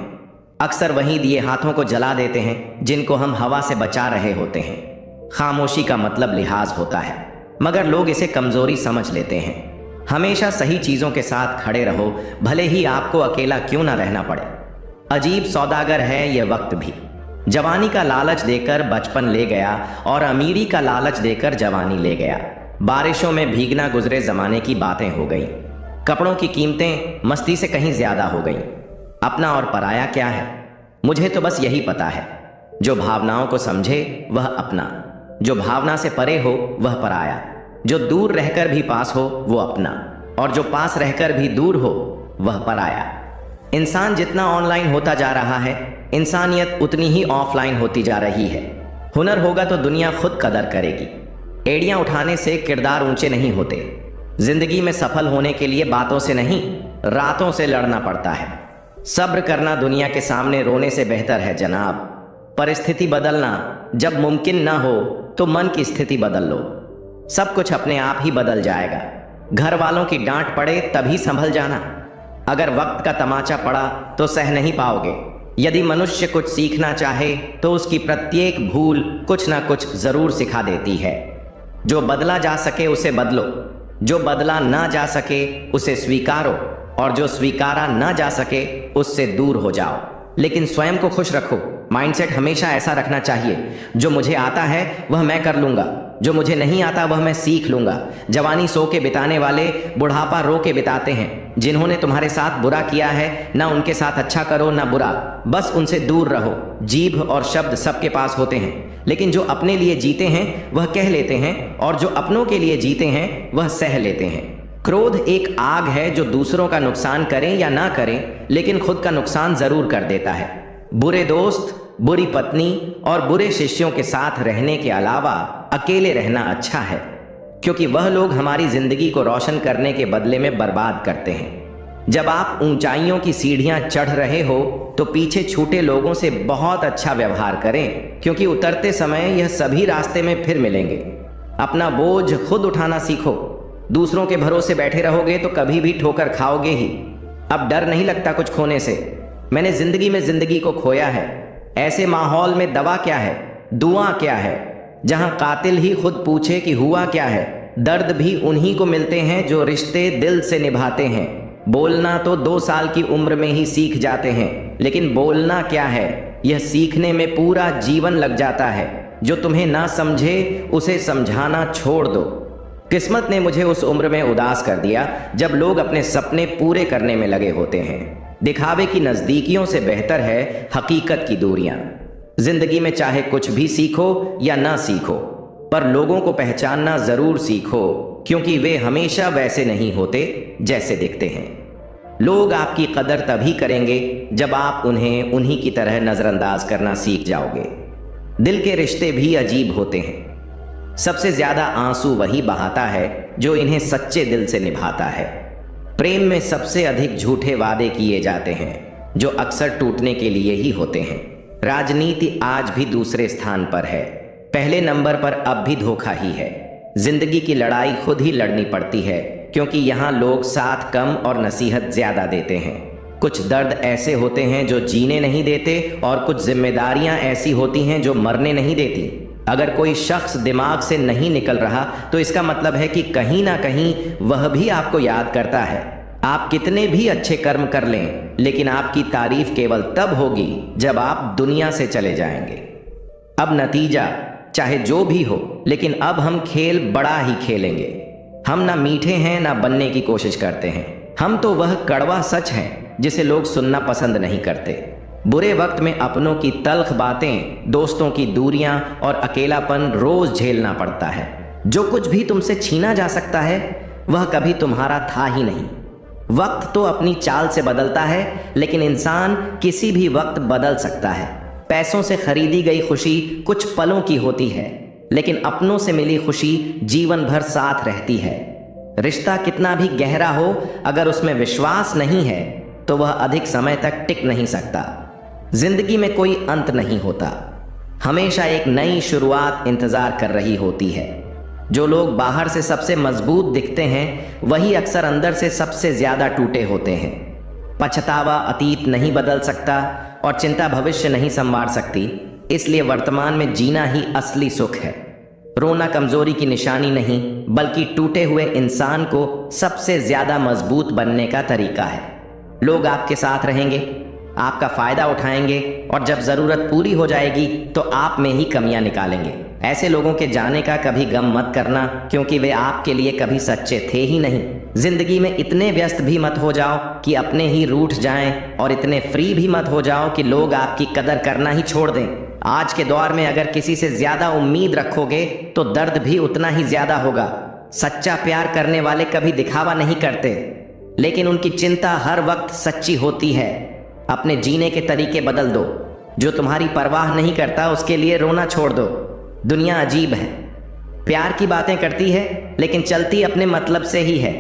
अक्सर वहीं दिए हाथों को जला देते हैं जिनको हम हवा से बचा रहे होते हैं। खामोशी का मतलब लिहाज होता है, मगर लोग इसे कमजोरी समझ लेते हैं। हमेशा सही चीजों के साथ खड़े रहो, भले ही आपको अकेला क्यों ना रहना पड़े। अजीब सौदागर है ये वक्त भी। जवानी का लालच देकर बचपन ले गया, और अमीरी का लालच देकर जवानी ले गया। बारिशों में भीगना गुजरे जमाने की बातें हो गई। कपड़ों की कीमतें मस्ती से कहीं ज्यादा हो गई। अपना और पराया क्या है? मुझे तो बस यही पता है, जो भावनाओं को समझे वह अपना, जो भावना से परे हो वह पराया, जो दूर रहकर भी पास हो वो अपना, और जो पास रहकर भी दूर हो वह पराया। इंसान जितना ऑनलाइन होता जा रहा है, इंसानियत उतनी ही ऑफलाइन होती जा रही है। हुनर होगा तो दुनिया खुद कदर करेगी। एड़ियां उठाने से किरदार ऊंचे नहीं होते। जिंदगी में सफल होने के लिए बातों से नहीं, रातों से लड़ना पड़ता है। सब्र करना दुनिया के सामने रोने से बेहतर है जनाब। परिस्थिति बदलना जब मुमकिन ना हो तो मन की स्थिति बदल लो। सब कुछ अपने आप ही बदल जाएगा। घर वालों की डांट पड़े तभी संभल जाना। अगर वक्त का तमाचा पड़ा तो सह नहीं पाओगे। यदि मनुष्य कुछ सीखना चाहे तो उसकी प्रत्येक भूल कुछ ना कुछ जरूर सिखा देती है। जो बदला जा सके उसे बदलो, जो बदला ना जा सके उसे स्वीकारो, और जो स्वीकारा ना जा सके उससे दूर हो जाओ। लेकिन स्वयं को खुश रखो। माइंडसेट हमेशा ऐसा रखना चाहिए, जो मुझे आता है वह मैं कर लूंगा, जो मुझे नहीं आता वह मैं सीख लूंगा। जवानी सो के बिताने वाले बुढ़ापा रो के बिताते हैं। जिन्होंने तुम्हारे साथ बुरा किया है, ना उनके साथ अच्छा करो ना बुरा, बस उनसे दूर रहो। जीभ और शब्द सबके पास होते हैं, लेकिन जो अपने लिए जीते हैं वह कह लेते हैं, और जो अपनों के लिए जीते हैं वह सह लेते हैं। क्रोध एक आग है जो दूसरों का नुकसान करें या ना करें, लेकिन खुद का नुकसान जरूर कर देता है। बुरे दोस्त, बुरी पत्नी और बुरे शिष्यों के साथ रहने के अलावा अकेले रहना अच्छा है, क्योंकि वह लोग हमारी जिंदगी को रोशन करने के बदले में बर्बाद करते हैं। जब आप ऊंचाइयों की सीढ़ियां चढ़ रहे हो तो पीछे छूटे लोगों से बहुत अच्छा व्यवहार करें, क्योंकि उतरते समय यह सभी रास्ते में फिर मिलेंगे। अपना बोझ खुद उठाना सीखो। दूसरों के भरोसे बैठे रहोगे तो कभी भी ठोकर खाओगे ही। अब डर नहीं लगता कुछ खोने से। मैंने जिंदगी में जिंदगी को खोया है। ऐसे माहौल में दवा क्या है, दुआ क्या है, जहां कातिल ही खुद पूछे कि हुआ क्या है। दर्द भी उन्हीं को मिलते हैं जो रिश्ते दिल से निभाते हैं। बोलना तो 2 साल की उम्र में ही सीख जाते हैं, लेकिन बोलना क्या है, यह सीखने में पूरा जीवन लग जाता है। जो तुम्हें ना समझे उसे समझाना छोड़ दो। किस्मत ने मुझे उस उम्र में उदास कर दिया जब लोग अपने सपने पूरे करने में लगे होते हैं। दिखावे की नज़दीकियों से बेहतर है हकीकत की दूरियां। जिंदगी में चाहे कुछ भी सीखो या ना सीखो, पर लोगों को पहचानना जरूर सीखो, क्योंकि वे हमेशा वैसे नहीं होते जैसे दिखते हैं। लोग आपकी कदर तभी करेंगे जब आप उन्हें उन्हीं की तरह नज़रअंदाज करना सीख जाओगे। दिल के रिश्ते भी अजीब होते हैं। सबसे ज़्यादा आंसू वही बहाता है जो इन्हें सच्चे दिल से निभाता है। प्रेम में सबसे अधिक झूठे वादे किए जाते हैं जो अक्सर टूटने के लिए ही होते हैं। राजनीति आज भी दूसरे स्थान पर है, पहले नंबर पर अब भी धोखा ही है। जिंदगी की लड़ाई खुद ही लड़नी पड़ती है, क्योंकि यहाँ लोग साथ कम और नसीहत ज्यादा देते हैं। कुछ दर्द ऐसे होते हैं जो जीने नहीं देते, और कुछ जिम्मेदारियां ऐसी होती हैं जो मरने नहीं देती। अगर कोई शख्स दिमाग से नहीं निकल रहा तो इसका मतलब है कि कहीं ना कहीं वह भी आपको याद करता है। आप कितने भी अच्छे कर्म कर लें, लेकिन आपकी तारीफ केवल तब होगी जब आप दुनिया से चले जाएंगे। अब नतीजा चाहे जो भी हो, लेकिन अब हम खेल बड़ा ही खेलेंगे। हम ना मीठे हैं ना बनने की कोशिश करते हैं। हम तो वह कड़वा सच हैं जिसे लोग सुनना पसंद नहीं करते। बुरे वक्त में अपनों की तल्ख बातें, दोस्तों की दूरियां और अकेलापन रोज झेलना पड़ता है। जो कुछ भी तुमसे छीना जा सकता है वह कभी तुम्हारा था ही नहीं। वक्त तो अपनी चाल से बदलता है, लेकिन इंसान किसी भी वक्त बदल सकता है। पैसों से खरीदी गई खुशी कुछ पलों की होती है, लेकिन अपनों से मिली खुशी जीवन भर साथ रहती है। रिश्ता कितना भी गहरा हो, अगर उसमें विश्वास नहीं है तो वह अधिक समय तक टिक नहीं सकता। जिंदगी में कोई अंत नहीं होता, हमेशा एक नई शुरुआत इंतजार कर रही होती है। जो लोग बाहर से सबसे मजबूत दिखते हैं वही अक्सर अंदर से सबसे ज्यादा टूटे होते हैं। पछतावा अतीत नहीं बदल सकता और चिंता भविष्य नहीं संवार सकती, इसलिए वर्तमान में जीना ही असली सुख है। रोना कमजोरी की निशानी नहीं, बल्कि टूटे हुए इंसान को सबसे ज्यादा मजबूत बनने का तरीका है। लोग आपके साथ रहेंगे, आपका फायदा उठाएंगे, और जब जरूरत पूरी हो जाएगी तो आप में ही कमियां निकालेंगे। ऐसे लोगों के जाने का कभी गम मत करना, क्योंकि वे आपके लिए कभी सच्चे थे ही नहीं। जिंदगी में इतने व्यस्त भी मत हो जाओ कि अपने ही रूठ जाएं, और इतने फ्री भी मत हो जाओ कि लोग आपकी कदर करना ही छोड़ दें। आज के दौर में अगर किसी से ज्यादा उम्मीद रखोगे तो दर्द भी उतना ही ज्यादा होगा। सच्चा प्यार करने वाले कभी दिखावा नहीं करते, लेकिन उनकी चिंता हर वक्त सच्ची होती है। अपने जीने के तरीके बदल दो। जो तुम्हारी परवाह नहीं करता उसके लिए रोना छोड़ दो। दुनिया अजीब है, प्यार की बातें करती है लेकिन चलती अपने मतलब से ही है।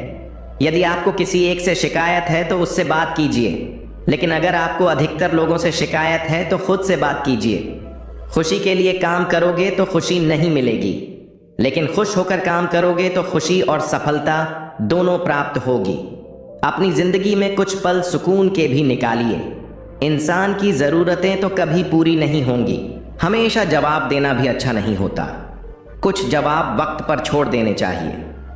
यदि आपको किसी एक से शिकायत है तो उससे बात कीजिए, लेकिन अगर आपको अधिकतर लोगों से शिकायत है तो खुद से बात कीजिए। खुशी के लिए काम करोगे तो खुशी नहीं मिलेगी, लेकिन खुश होकर काम करोगे तो खुशी और सफलता दोनों प्राप्त होगी। अपनी जिंदगी में कुछ पल सुकून के भी निकालिए। इंसान की जरूरतें तो कभी पूरी नहीं होंगी। हमेशा जवाब देना भी अच्छा नहीं होता, कुछ जवाब वक्त पर छोड़ देने चाहिए।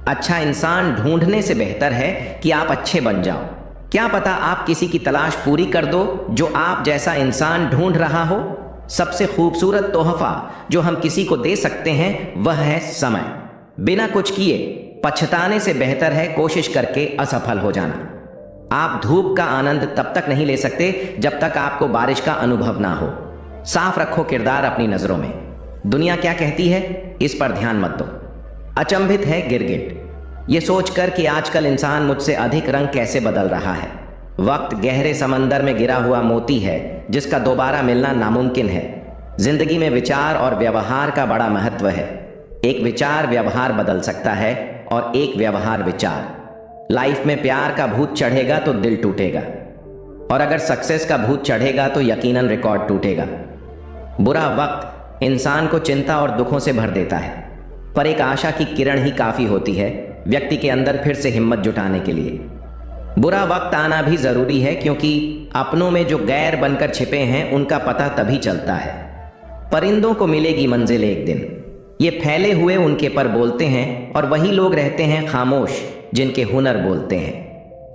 अच्छा इंसान ढूंढने से बेहतर है कि आप अच्छे बन जाओ। क्या पता आप किसी की तलाश पूरी कर दो जो आप जैसा इंसान ढूंढ रहा हो। सबसे खूबसूरत तोहफा जो हम किसी को दे सकते हैं वह है समय। बिना कुछ किए पछताने से बेहतर है कोशिश करके असफल हो जाना। आप धूप का आनंद तब तक नहीं ले सकते जब तक आपको बारिश का अनुभव ना हो। साफ रखो किरदार अपनी नजरों में। दुनिया क्या कहती है इस पर ध्यान मत दो। अचंभित है गिरगिट ये सोचकर कि आजकल इंसान मुझसे अधिक रंग कैसे बदल रहा है। वक्त गहरे समंदर में गिरा हुआ मोती है जिसका दोबारा मिलना नामुमकिन है। जिंदगी में विचार और व्यवहार का बड़ा महत्व है। एक विचार व्यवहार बदल सकता है और एक व्यवहार विचार। लाइफ में प्यार का भूत चढ़ेगा तो दिल टूटेगा, और अगर सक्सेस का भूत चढ़ेगा तो यकीनन रिकॉर्ड टूटेगा। बुरा वक्त इंसान को चिंता और दुखों से भर देता है, पर एक आशा की किरण ही काफ़ी होती है व्यक्ति के अंदर फिर से हिम्मत जुटाने के लिए। बुरा वक्त आना भी जरूरी है, क्योंकि अपनों में जो गैर बनकर छिपे हैं उनका पता तभी चलता है। परिंदों को मिलेगी मंजिल एक दिन, ये फैले हुए उनके पर बोलते हैं, और वही लोग रहते हैं खामोश जिनके हुनर बोलते हैं।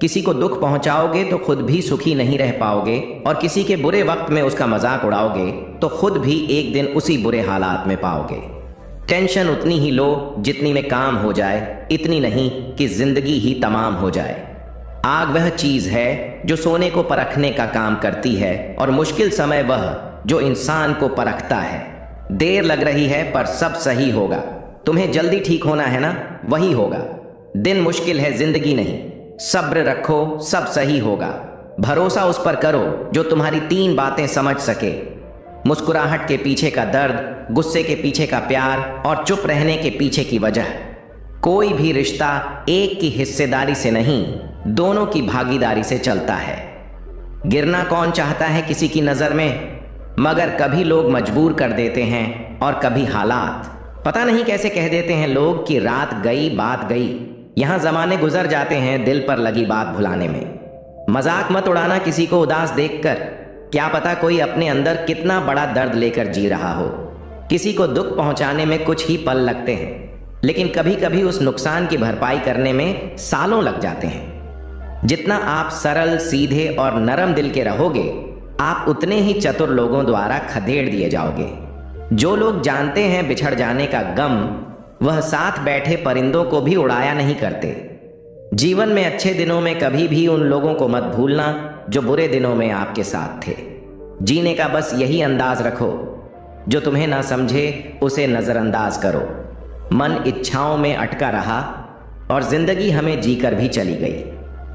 किसी को दुख पहुंचाओगे तो खुद भी सुखी नहीं रह पाओगे, और किसी के बुरे वक्त में उसका मजाक उड़ाओगे तो खुद भी एक दिन उसी बुरे हालात में पाओगे। टेंशन उतनी ही लो जितनी में काम हो जाए, इतनी नहीं कि जिंदगी ही तमाम हो जाए। आग वह चीज है जो सोने को परखने का काम करती है, और मुश्किल समय वह जो इंसान को परखता है। देर लग रही है पर सब सही होगा। तुम्हें जल्दी ठीक होना है ना, वही होगा। दिन मुश्किल है, जिंदगी नहीं। सब्र रखो, सब सही होगा। भरोसा उस पर करो जो तुम्हारी 3 बातें समझ सके। मुस्कुराहट के पीछे का दर्द, गुस्से के पीछे का प्यार, और चुप रहने के पीछे की वजह। कोई भी रिश्ता एक की हिस्सेदारी से नहीं, दोनों की भागीदारी से चलता है। गिरना कौन चाहता है किसी की नज़र में, मगर कभी लोग मजबूर कर देते हैं, और कभी हालात। पता नहीं कैसे कह देते हैं लोग कि रात गई बात गई। यहाँ ज़माने गुजर जाते हैं दिल पर लगी बात भुलाने में। मजाक मत उड़ाना किसी को उदास देखकर, क्या पता कोई अपने अंदर कितना बड़ा दर्द लेकर जी रहा हो। किसी को दुख पहुंचाने में कुछ ही पल लगते हैं, लेकिन कभी कभी उस नुकसान की भरपाई करने में सालों लग जाते हैं। जितना आप सरल, सीधे और नरम दिल के रहोगे, आप उतने ही चतुर लोगों द्वारा खदेड़ दिए जाओगे। जो लोग जानते हैं बिछड़ जाने का गम, वह साथ बैठे परिंदों को भी उड़ाया नहीं करते। जीवन में अच्छे दिनों में कभी भी उन लोगों को मत भूलना जो बुरे दिनों में आपके साथ थे। जीने का बस यही अंदाज रखो, जो तुम्हें ना समझे उसे नज़रअंदाज करो। मन इच्छाओं में अटका रहा और जिंदगी हमें जीकर भी चली गई।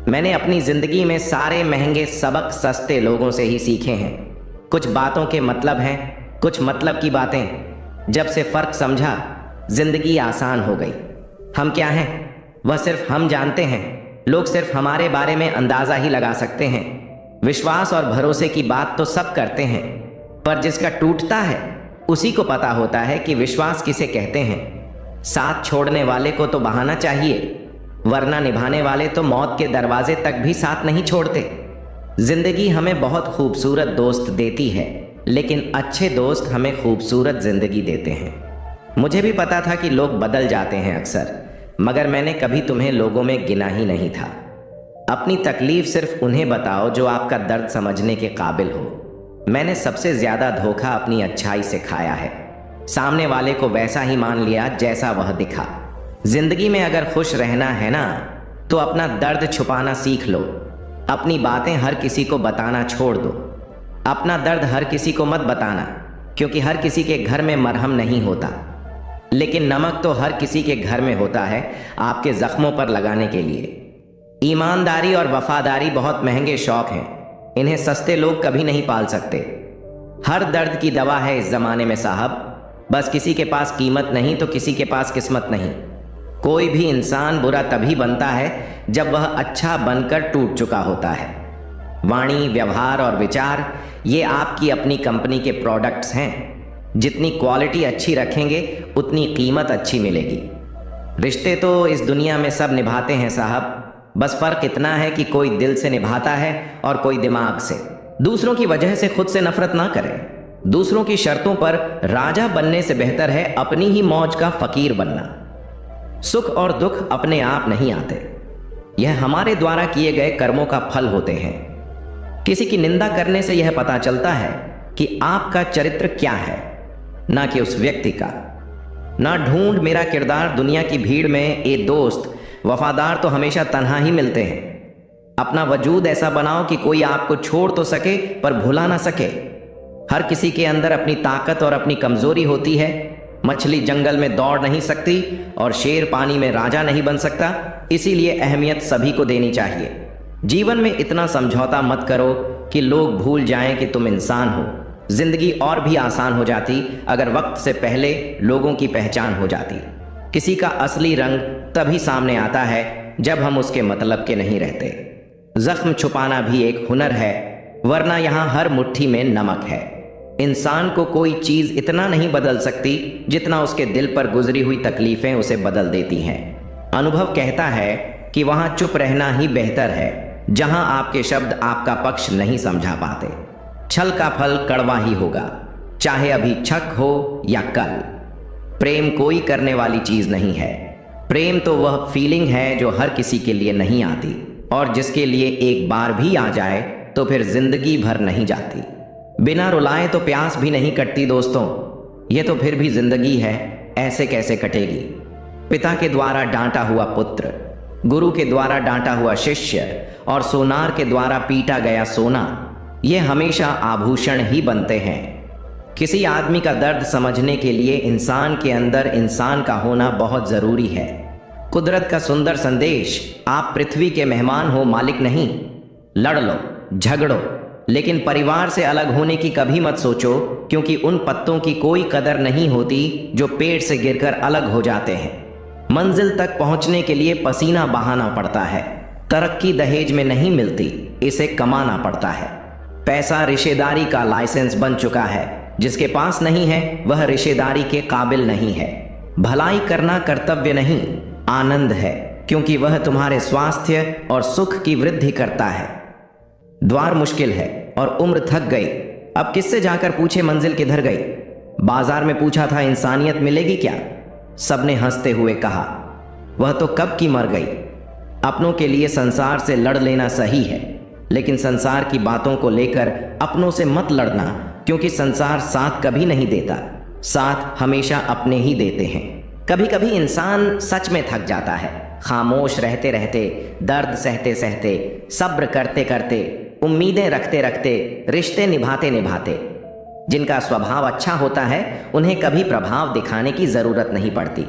मैंने अपनी जिंदगी में सारे महंगे सबक सस्ते लोगों से ही सीखे हैं। कुछ बातों के मतलब हैं, कुछ मतलब की बातें। जब से फर्क समझा, जिंदगी आसान हो गई। हम क्या हैं वह सिर्फ हम जानते हैं। लोग सिर्फ हमारे बारे में अंदाजा ही लगा सकते हैं। विश्वास और भरोसे की बात तो सब करते हैं, पर जिसका टूटता है उसी को पता होता है कि विश्वास किसे कहते हैं। साथ छोड़ने वाले को तो बहाना चाहिए, वरना निभाने वाले तो मौत के दरवाजे तक भी साथ नहीं छोड़ते। जिंदगी हमें बहुत खूबसूरत दोस्त देती है, लेकिन अच्छे दोस्त हमें खूबसूरत जिंदगी देते हैं। मुझे भी पता था कि लोग बदल जाते हैं अक्सर, मगर मैंने कभी तुम्हें लोगों में गिना ही नहीं था। अपनी तकलीफ सिर्फ उन्हें बताओ जो आपका दर्द समझने के काबिल हो। मैंने सबसे ज्यादा धोखा अपनी अच्छाई से खाया है। सामने वाले को वैसा ही मान लिया जैसा वह दिखा। जिंदगी में अगर खुश रहना है ना, तो अपना दर्द छुपाना सीख लो। अपनी बातें हर किसी को बताना छोड़ दो। अपना दर्द हर किसी को मत बताना, क्योंकि हर किसी के घर में मरहम नहीं होता, लेकिन नमक तो हर किसी के घर में होता है आपके जख्मों पर लगाने के लिए। ईमानदारी और वफादारी बहुत महंगे शौक हैं, इन्हें सस्ते लोग कभी नहीं पाल सकते। हर दर्द की दवा है इस जमाने में साहब, बस किसी के पास कीमत नहीं तो किसी के पास किस्मत नहीं। कोई भी इंसान बुरा तभी बनता है जब वह अच्छा बनकर टूट चुका होता है। वाणी, व्यवहार और विचार ये आपकी अपनी कंपनी के प्रोडक्ट्स हैं। जितनी क्वालिटी अच्छी रखेंगे उतनी कीमत अच्छी मिलेगी। रिश्ते तो इस दुनिया में सब निभाते हैं साहब, बस फर्क इतना है कि कोई दिल से निभाता है और कोई दिमाग से। दूसरों की वजह से खुद से नफरत ना करें। दूसरों की शर्तों पर राजा बनने से बेहतर है अपनी ही मौज का फकीर बनना। सुख और दुख अपने आप नहीं आते, यह हमारे द्वारा किए गए कर्मों का फल होते हैं। किसी की निंदा करने से यह पता चलता है कि आपका चरित्र क्या है, ना कि उस व्यक्ति का। ना ढूंढ मेरा किरदार दुनिया की भीड़ में, ए दोस्त वफादार तो हमेशा तन्हा ही मिलते हैं। अपना वजूद ऐसा बनाओ कि कोई आपको छोड़ तो सके पर भुला ना सके। हर किसी के अंदर अपनी ताकत और अपनी कमजोरी होती है। मछली जंगल में दौड़ नहीं सकती और शेर पानी में राजा नहीं बन सकता, इसीलिए अहमियत सभी को देनी चाहिए। जीवन में इतना समझौता मत करो कि लोग भूल जाएं कि तुम इंसान हो। जिंदगी और भी आसान हो जाती अगर वक्त से पहले लोगों की पहचान हो जाती। किसी का असली रंग तभी सामने आता है जब हम उसके मतलब के नहीं रहते। जख्म छुपाना भी एक हुनर है, वरना यहाँ हर मुट्ठी में नमक है। इंसान को कोई चीज इतना नहीं बदल सकती जितना उसके दिल पर गुजरी हुई तकलीफें उसे बदल देती हैं। अनुभव कहता है कि वहां चुप रहना ही बेहतर है, जहां आपके शब्द आपका पक्ष नहीं समझा पाते। छल का फल कड़वा ही होगा, चाहे अभी छक हो या कल। प्रेम कोई करने वाली चीज नहीं है। प्रेम तो वह फीलिंग है जो हर किसी के लिए नहीं आती, और जिसके लिए एक बार भी आ जाए तो फिर जिंदगी भर नहीं जाती। बिना रुलाए तो प्यास भी नहीं कटती दोस्तों। ये तो फिर भी जिंदगी है, ऐसे कैसे कटेगी। पिता के द्वारा डांटा हुआ पुत्र, गुरु के द्वारा डांटा हुआ शिष्य और सोनार के द्वारा पीटा गया सोना, ये हमेशा आभूषण ही बनते हैं। किसी आदमी का दर्द समझने के लिए इंसान के अंदर इंसान का होना बहुत जरूरी है। कुदरत का सुंदर संदेश, आप पृथ्वी के मेहमान हो, मालिक नहीं। लड़ लो, झगड़ो, लेकिन परिवार से अलग होने की कभी मत सोचो, क्योंकि उन पत्तों की कोई कदर नहीं होती जो पेड़ से गिरकर अलग हो जाते हैं। मंजिल तक पहुंचने के लिए पसीना बहाना पड़ता है। तरक्की दहेज में नहीं मिलती, इसे कमाना पड़ता है। पैसा रिश्तेदारी का लाइसेंस बन चुका है, जिसके पास नहीं है वह रिश्तेदारी के काबिल नहीं है। भलाई करना कर्तव्य नहीं, आनंद है, क्योंकि वह तुम्हारे स्वास्थ्य और सुख की वृद्धि करता है। द्वार मुश्किल है और उम्र थक गई, अब किससे जाकर पूछे मंजिल किधर गई। बाजार में पूछा था इंसानियत मिलेगी क्या, सबने हंसते हुए कहा वह तो कब की मर गई। अपनों के लिए संसार से लड़ लेना सही है, लेकिन संसार की बातों को लेकर अपनों से मत लड़ना, क्योंकि संसार साथ कभी नहीं देता, साथ हमेशा अपने ही देते हैं। कभी कभी इंसान सच में थक जाता है, खामोश रहते रहते, दर्द सहते सहते, सब्र करते करते, उम्मीदें रखते रखते, रिश्ते निभाते निभाते। जिनका स्वभाव अच्छा होता है उन्हें कभी प्रभाव दिखाने की जरूरत नहीं पड़ती।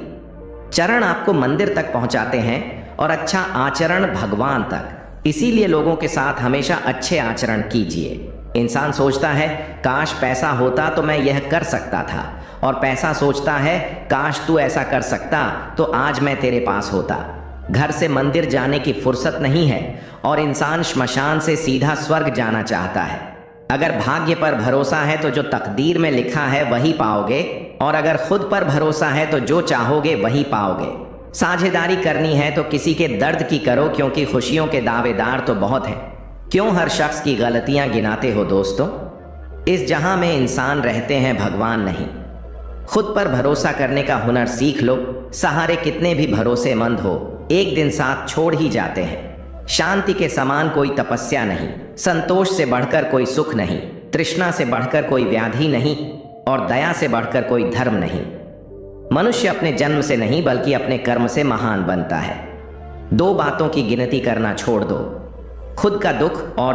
चरण आपको मंदिर तक पहुंचाते हैं और अच्छा आचरण भगवान तक। इसीलिए लोगों के साथ हमेशा अच्छे आचरण कीजिए। इंसान सोचता है काश पैसा होता तो मैं यह कर सकता था, और पैसा सोचता है काश तू ऐसा कर सकता तो आज मैं तेरे पास होता। घर से मंदिर जाने की फुर्सत नहीं है, और इंसान श्मशान से सीधा स्वर्ग जाना चाहता है। अगर भाग्य पर भरोसा है तो जो तकदीर में लिखा है वही पाओगे, और अगर खुद पर भरोसा है तो जो चाहोगे वही पाओगे। साझेदारी करनी है तो किसी के दर्द की करो, क्योंकि खुशियों के दावेदार तो बहुत हैं। क्यों हर शख्स की गलतियां गिनाते हो दोस्तों। इस जहां में इंसान रहते हैं, भगवान नहीं। खुद पर भरोसा करने का हुनर सीख लो। सहारे कितने भी भरोसेमंद हो, एक दिन साथ छोड़ ही जाते हैं। शांति के समान कोई तपस्या नहीं, संतोष से बढ़कर कोई सुख नहीं, तृष्णा से बढ़कर कोई व्याधि नहीं, और दया से बढ़कर कोई धर्म नहीं। मनुष्य अपने जन्म से नहीं बल्कि अपने कर्म से महान बनता है। दो बातों की गिनती करना छोड़ दो, खुद का दुख और